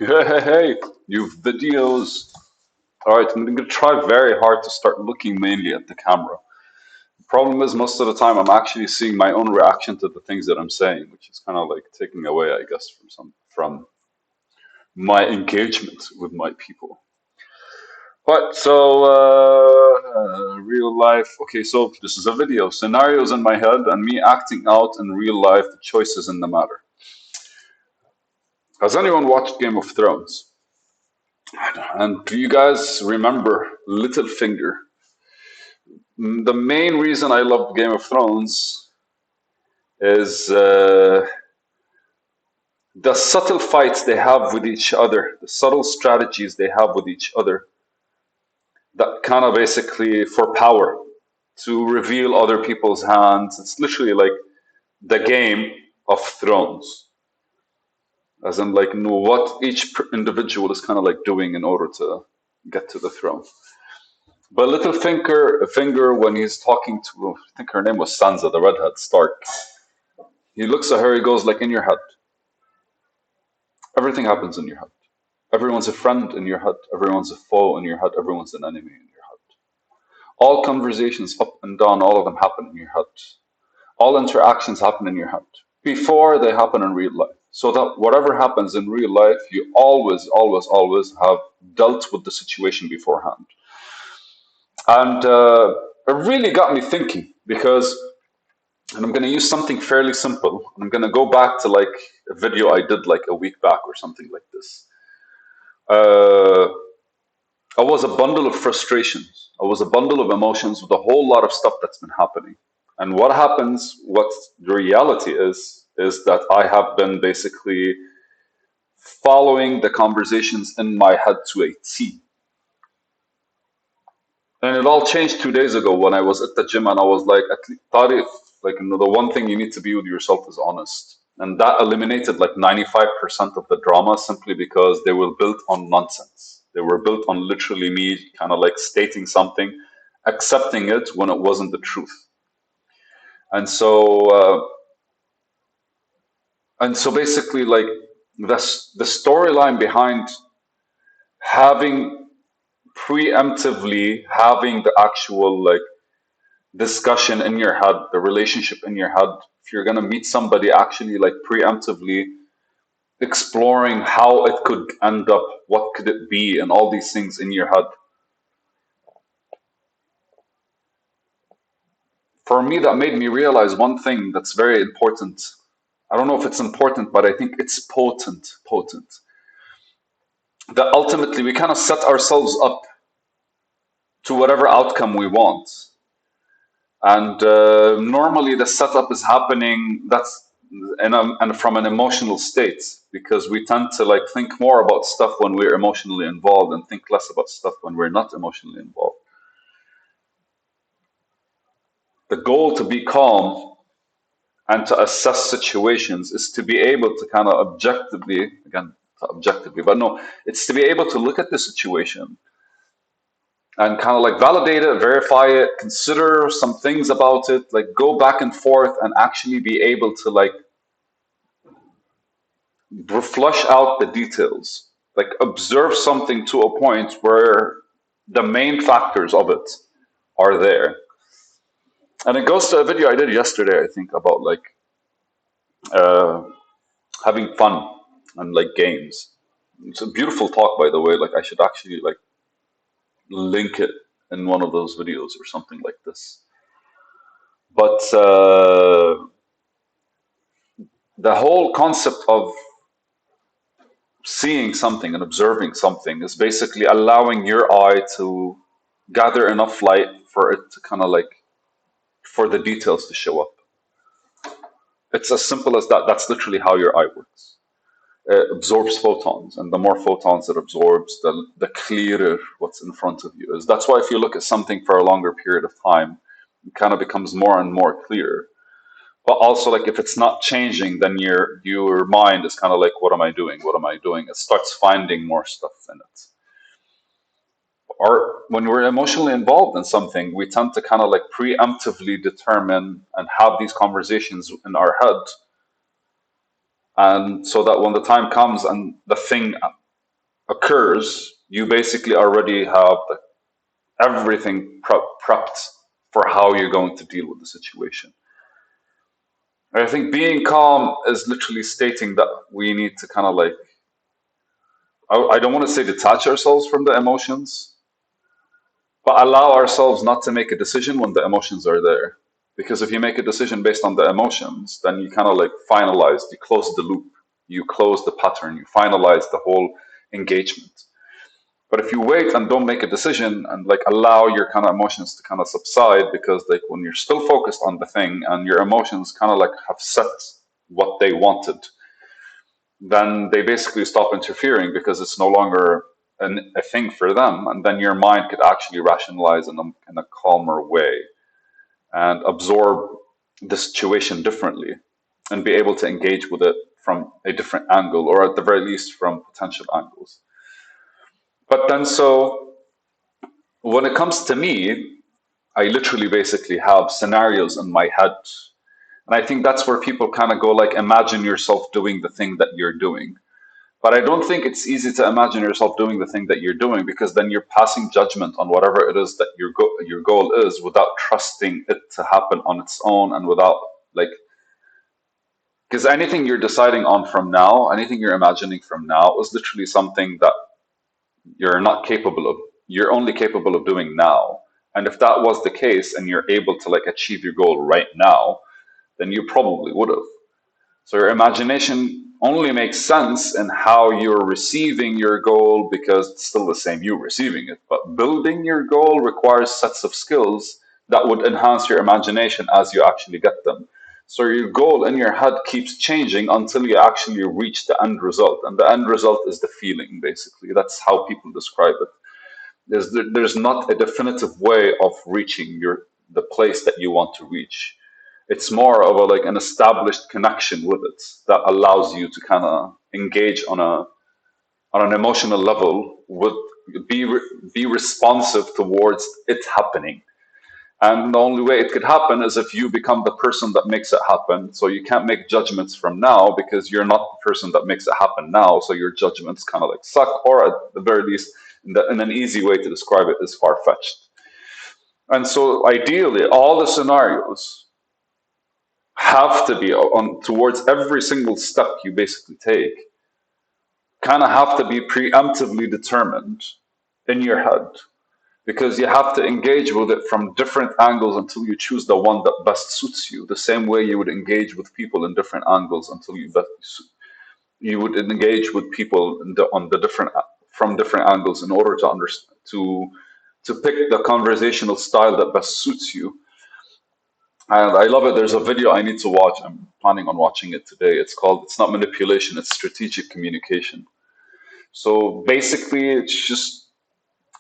Hey, you videos. All right, I'm going to try very hard to start looking mainly at the camera. The problem is, most of the time, I'm actually seeing my own reaction to the things that I'm saying, which is kind of like taking away, I guess, from my engagement with my people. But real life. Okay, so this is a video. Scenarios in my head and me acting out in real life the choices in the matter. Has anyone watched Game of Thrones? And do you guys remember Littlefinger? The main reason I love Game of Thrones is the subtle fights they have with each other, the subtle strategies they have with each other, that kind of basically for power to reveal other people's hands. It's literally like the game of thrones, as in like know what each individual is kind of like doing in order to get to the throne. But Littlefinger, when he's talking to, I think her name was Sansa, the redhead Stark, he looks at her, he goes like, in your head. Everything happens in your head. Everyone's a friend in your head. Everyone's a foe in your head. Everyone's an enemy in your head. All conversations up and down, all of them happen in your head. All interactions happen in your head before they happen in real life. So that whatever happens in real life, you always, always, always have dealt with the situation beforehand. And it really got me thinking because, and I'm going to use something fairly simple. I'm going to go back to like a video I did like a week back or something like this. Uh, I was a bundle of frustrations. I was a bundle of emotions with a whole lot of stuff that's been happening. And what happens, what the reality is that I have been basically following the conversations in my head to a T. And it all changed 2 days ago when I was at the gym and I was like, Tariq, like, the one thing you need to be with yourself is honest. And that eliminated like 95% of the drama simply because they were built on nonsense. They were built on literally me kind of like stating something, accepting it when it wasn't the truth. And so basically, like, the storyline behind having preemptively having the actual like discussion in your head, the relationship in your head. If you're gonna meet somebody, actually like preemptively exploring how it could end up, what could it be, and all these things in your head. For me, that made me realize one thing that's very important. I don't know if it's important, but I think it's potent. Potent. That ultimately we kind of set ourselves up to whatever outcome we want. And normally the setup is happening that's and from an emotional state because we tend to like think more about stuff when we're emotionally involved and think less about stuff when we're not emotionally involved. The goal to be calm and to assess situations is to be able to kind of objectively, again, objectively, but no, it's to be able to look at the situation and kind of like validate it, verify it, consider some things about it, like go back and forth and actually be able to like flush out the details, like observe something to a point where the main factors of it are there. And it goes to a video I did yesterday, I think, about like uh, having fun and like games. It's a beautiful talk, by the way. Like I should actually like link it in one of those videos or something like this. But the whole concept of seeing something and observing something is basically allowing your eye to gather enough light for it to kind of like for the details to show up. It's as simple as that. That's literally how your eye works. It absorbs photons, and the more photons it absorbs, the clearer what's in front of you is. That's why if you look at something for a longer period of time, it kind of becomes more and more clear. But also, like if it's not changing, then your mind is kind of like, what am I doing? What am I doing? It starts finding more stuff in it. Or when we're emotionally involved in something, we tend to kind of like preemptively determine and have these conversations in our head. And so that when the time comes and the thing occurs, you basically already have everything prepped for how you're going to deal with the situation. And I think being calm is literally stating that we need to kind of like, I don't want to say detach ourselves from the emotions, but allow ourselves not to make a decision when the emotions are there. Because if you make a decision based on the emotions, then you kind of like finalize, you close the loop, you close the pattern, you finalize the whole engagement. But if you wait and don't make a decision and like allow your kind of emotions to kind of subside, because like when you're still focused on the thing and your emotions kind of like have set what they wanted, then they basically stop interfering because it's no longer a thing for them. And then your mind could actually rationalize in a calmer way and absorb the situation differently and be able to engage with it from a different angle, or at the very least from potential angles. But then, so when it comes to me, I literally basically have scenarios in my head. And I think that's where people kind of go like, imagine yourself doing the thing that you're doing. But I don't think it's easy to imagine yourself doing the thing that you're doing, because then you're passing judgment on whatever it is that your goal is without trusting it to happen on its own, and without like, because anything you're deciding on from now, anything you're imagining from now is literally something that you're not capable of. You're only capable of doing now. And if that was the case and you're able to like achieve your goal right now, then you probably would have. So your imagination only makes sense in how you're receiving your goal, because it's still the same you receiving it. But building your goal requires sets of skills that would enhance your imagination as you actually get them. So your goal in your head keeps changing until you actually reach the end result. And the end result is the feeling, basically. That's how people describe it. There's not a definitive way of reaching the place that you want to reach. It's more of a like an established connection with it that allows you to kind of engage on an emotional level with be responsive towards it happening. And the only way it could happen is if you become the person that makes it happen. So you can't make judgments from now because you're not the person that makes it happen now. So your judgments kind of like suck, or at the very least, in an easy way to describe it, is far fetched. And so ideally, all the scenarios have to be on towards every single step you basically take, kind of have to be preemptively determined in your head, because you have to engage with it from different angles until you choose the one that best suits you, the same way you would engage with people in different angles until you would engage with people on the different from different angles in order to understand to pick the conversational style that best suits you. And I love it. There's a video I need to watch. I'm planning on watching it today. It's not manipulation, it's strategic communication. So basically, it's just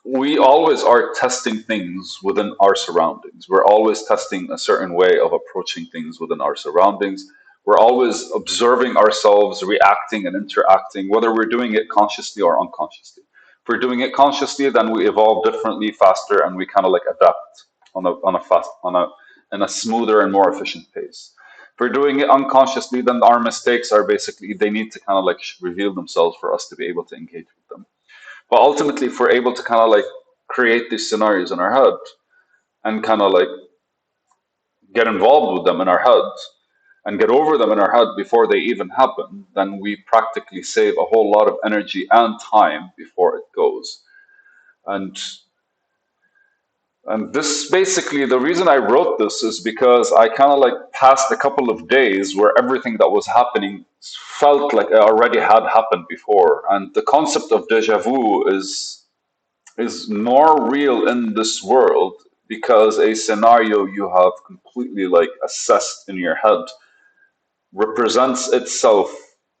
we always are testing things within our surroundings. We're always testing a certain way of approaching things within our surroundings. We're always observing ourselves, reacting and interacting, whether we're doing it consciously or unconsciously. If we're doing it consciously, then we evolve differently, faster, and we kind of like adapt on a fast on a in a smoother and more efficient pace. If we're doing it unconsciously, then our mistakes are basically they need to kind of like reveal themselves for us to be able to engage with them. But ultimately, if we're able to kind of like create these scenarios in our head and kind of like get involved with them in our head and get over them in our head before they even happen, then we practically save a whole lot of energy and time before it goes. And this basically, the reason I wrote this is because I kind of like passed a couple of days where everything that was happening felt like it already had happened before. And the concept of deja vu is more real in this world because a scenario you have completely like assessed in your head represents itself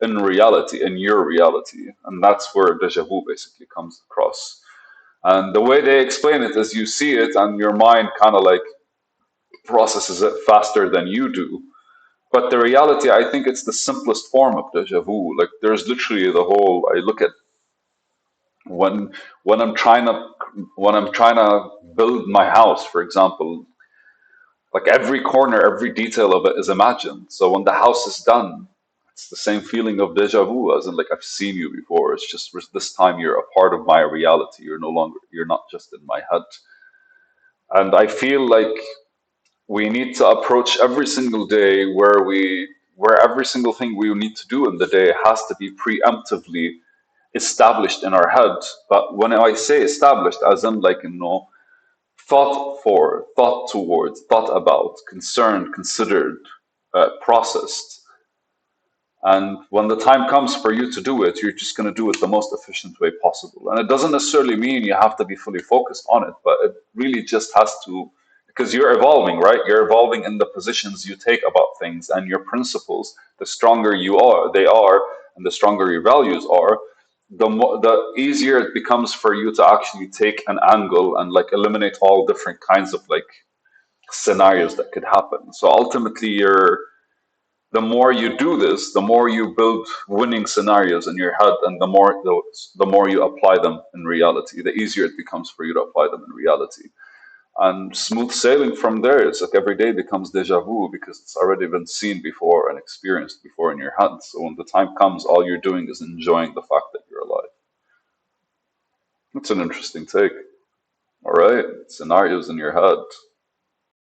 in reality, in your reality. And that's where deja vu basically comes across. And the way they explain it is you see it and your mind kind of like processes it faster than you do. But the reality, I think it's the simplest form of deja vu. Like there's literally the whole, I look at when when I'm trying to when I'm trying to build my house, for example, like every corner, every detail of it is imagined. So when the house is done, It's the same feeling of deja vu, as in like I've seen you before. It's just this time you're a part of my reality. You're no longer, you're not just in my head. And I feel like we need to approach every single day where every single thing we need to do in the day has to be preemptively established in our head. But when I say established, as in like thought for, thought towards, thought about, concerned, considered, processed. And when the time comes for you to do it, you're just going to do it the most efficient way possible. And it doesn't necessarily mean you have to be fully focused on it, but it really just has to, because you're evolving, right? You're evolving in the positions you take about things and your principles. The stronger they are, and the stronger your values are, the easier it becomes for you to actually take an angle and like eliminate all different kinds of like scenarios that could happen. So ultimately, the more you do this, the more you build winning scenarios in your head, and the more you apply them in reality, the easier it becomes for you to apply them in reality. And smooth sailing from there, it's like every day becomes deja vu because it's already been seen before and experienced before in your head. So when the time comes, all you're doing is enjoying the fact that you're alive. It's an interesting take. All right, scenarios in your head.